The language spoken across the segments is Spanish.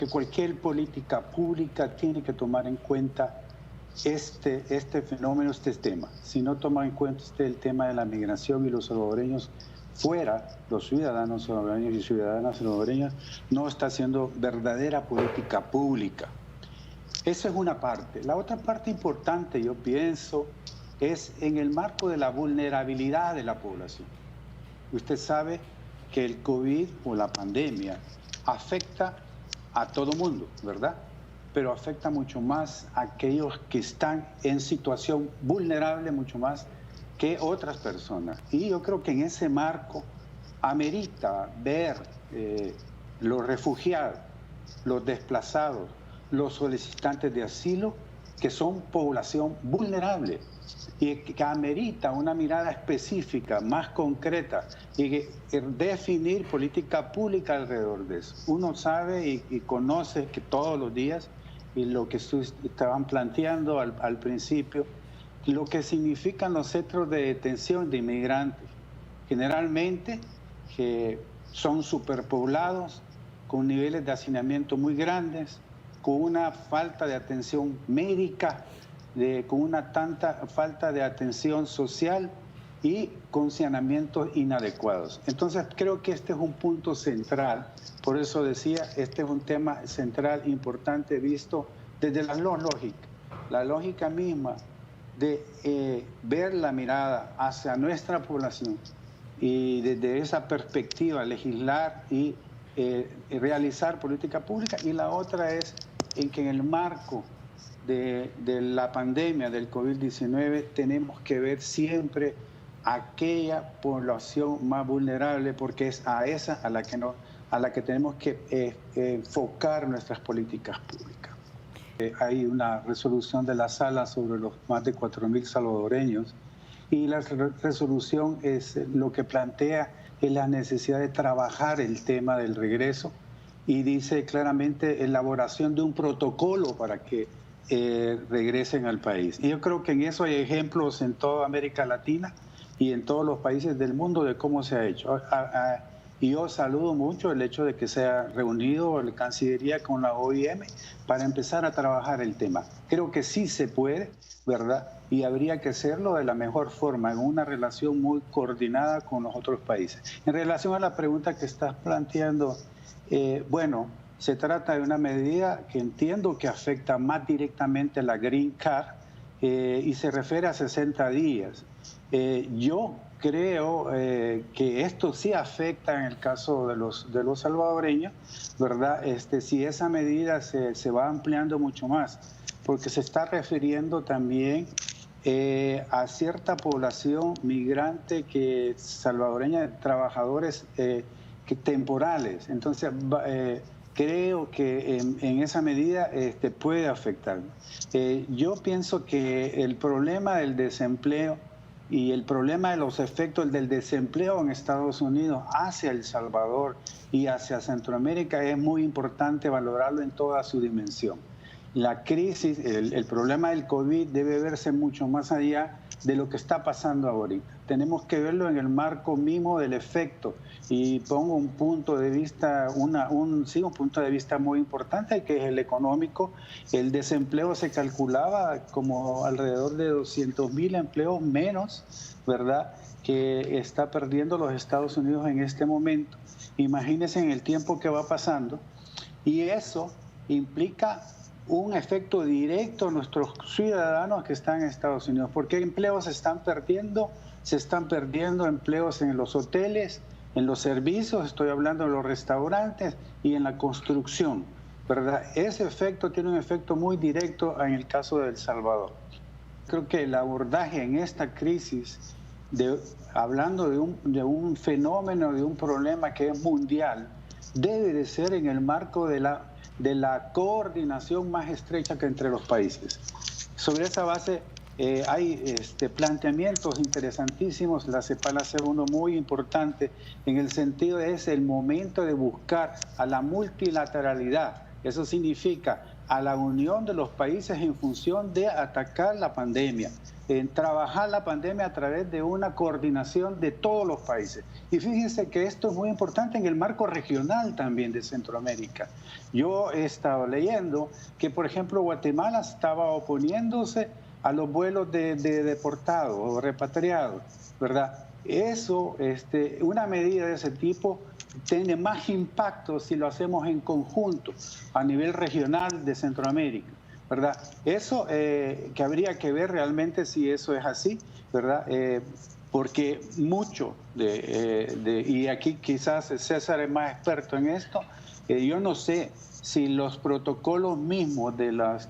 que cualquier política pública tiene que tomar en cuenta este fenómeno, este tema. Si no toma en cuenta el tema de la migración y los salvadoreños fuera, los ciudadanos salvadoreños y ciudadanas salvadoreñas, no está haciendo verdadera política pública. Esa es una parte. La otra parte importante, yo pienso, es en el marco de la vulnerabilidad de la población. Usted sabe que el COVID o la pandemia afecta a todo mundo, ¿verdad? Pero afecta mucho más a aquellos que están en situación vulnerable, mucho más que otras personas. Y yo creo que en ese marco amerita ver los refugiados, los desplazados, los solicitantes de asilo, que son población vulnerable y que amerita una mirada específica, más concreta, y definir política pública alrededor de eso. Uno sabe y conoce que todos los días, y lo que estaban planteando al principio, lo que significan los centros de detención de inmigrantes, generalmente que son superpoblados, con niveles de hacinamiento muy grandes, con una falta de atención médica, con una tanta falta de atención social y con saneamientos inadecuados. Entonces creo que este es un punto central, por eso decía, este es un tema central, importante, visto desde la lógica misma de ver la mirada hacia nuestra población y desde esa perspectiva legislar y realizar política pública. Y la otra es en que en el marco de la pandemia del COVID-19 tenemos que ver siempre aquella población más vulnerable, porque es a esa a la que tenemos que enfocar nuestras políticas públicas. Hay una resolución de la Sala sobre los más de 4.000 salvadoreños, y la resolución lo que plantea es la necesidad de trabajar el tema del regreso, y dice claramente elaboración de un protocolo para que regresen al país. Y yo creo que en eso hay ejemplos en toda América Latina y en todos los países del mundo de cómo se ha hecho. Y yo saludo mucho el hecho de que se ha reunido la Cancillería con la OIM para empezar a trabajar el tema. Creo que sí se puede, ¿verdad? Y habría que hacerlo de la mejor forma, en una relación muy coordinada con los otros países. En relación a la pregunta que estás planteando, bueno, se trata de una medida que entiendo que afecta más directamente a la Green Card y se refiere a 60 días. Yo creo que esto sí afecta en el caso de los salvadoreños, ¿verdad? Si esa medida se va ampliando mucho más, porque se está refiriendo también a cierta población migrante salvadoreña, trabajadores temporales. Entonces, creo que en esa medida puede afectar. Yo pienso que el problema del desempleo y el problema de los efectos del desempleo en Estados Unidos hacia El Salvador y hacia Centroamérica es muy importante valorarlo en toda su dimensión. La crisis, el problema del COVID debe verse mucho más allá de lo que está pasando ahorita. Tenemos que verlo en el marco mismo del efecto, y pongo un punto de vista, un punto de vista muy importante, que es el económico. El desempleo se calculaba como alrededor de 200.000 empleos menos, ¿verdad?, que está perdiendo los Estados Unidos en este momento. Imagínense en el tiempo que va pasando, y eso implica un efecto directo a nuestros ciudadanos que están en Estados Unidos. ¿Por qué empleos se están perdiendo? Se están perdiendo empleos en los hoteles, en los servicios, estoy hablando de los restaurantes, y en la construcción, ¿verdad? Ese efecto tiene un efecto muy directo en el caso de El Salvador. Creo que el abordaje en esta crisis, hablando de un fenómeno, de un problema que es mundial, debe de ser en el marco de la coordinación más estrecha que entre los países. Sobre esa base hay planteamientos interesantísimos. La CEPAL hace uno muy importante en el sentido de es el momento de buscar a la multilateralidad Eso significa a la unión de los países en función de atacar la pandemia, en trabajar la pandemia a través de una coordinación de todos los países. Y fíjense que esto es muy importante en el marco regional también de Centroamérica. Yo he estado leyendo que, por ejemplo, Guatemala estaba oponiéndose a los vuelos de deportados o repatriados, ¿verdad? Eso, una medida de ese tipo tiene más impacto si lo hacemos en conjunto a nivel regional de Centroamérica, ¿verdad? Eso que habría que ver realmente si eso es así, ¿verdad? Porque mucho y aquí quizás César es más experto en esto, yo no sé si los protocolos mismos de los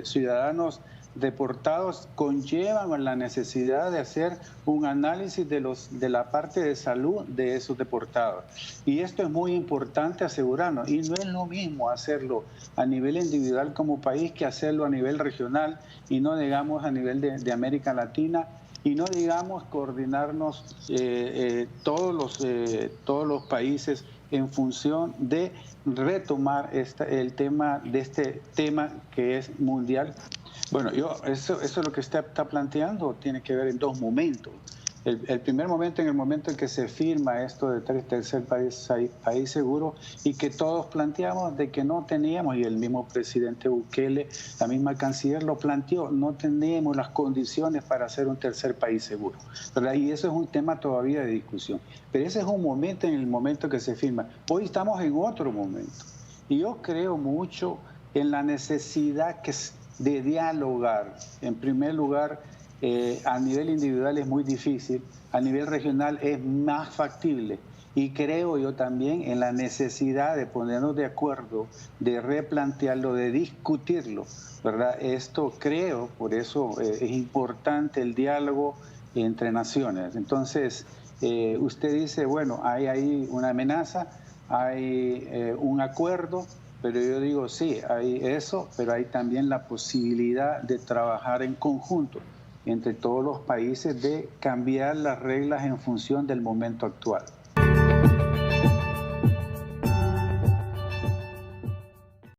ciudadanos deportados conllevan la necesidad de hacer un análisis de la parte de salud de esos deportados. Y esto es muy importante asegurarnos. Y no es lo mismo hacerlo a nivel individual como país que hacerlo a nivel regional y no digamos a nivel de América Latina y no digamos coordinarnos todos los países en función de retomar el tema de este tema que es mundial. Bueno, eso es lo que usted está planteando, tiene que ver en dos momentos. El primer momento, en el momento en que se firma esto de tercer país seguro y que todos planteamos de que no teníamos, y el mismo presidente Bukele, la misma canciller lo planteó, no tenemos las condiciones para hacer un tercer país seguro, ¿verdad? Y eso es un tema todavía de discusión. Pero ese es un momento en el momento que se firma. Hoy estamos en otro momento. Y yo creo mucho en la necesidad de dialogar. En primer lugar, a nivel individual es muy difícil, a nivel regional es más factible. Y creo yo también en la necesidad de ponernos de acuerdo, de replantearlo, de discutirlo, ¿verdad? Esto creo, por eso es importante el diálogo entre naciones. Entonces, usted dice, bueno, hay ahí una amenaza, hay un acuerdo, pero yo digo, sí, hay eso, pero hay también la posibilidad de trabajar en conjunto entre todos los países, de cambiar las reglas en función del momento actual.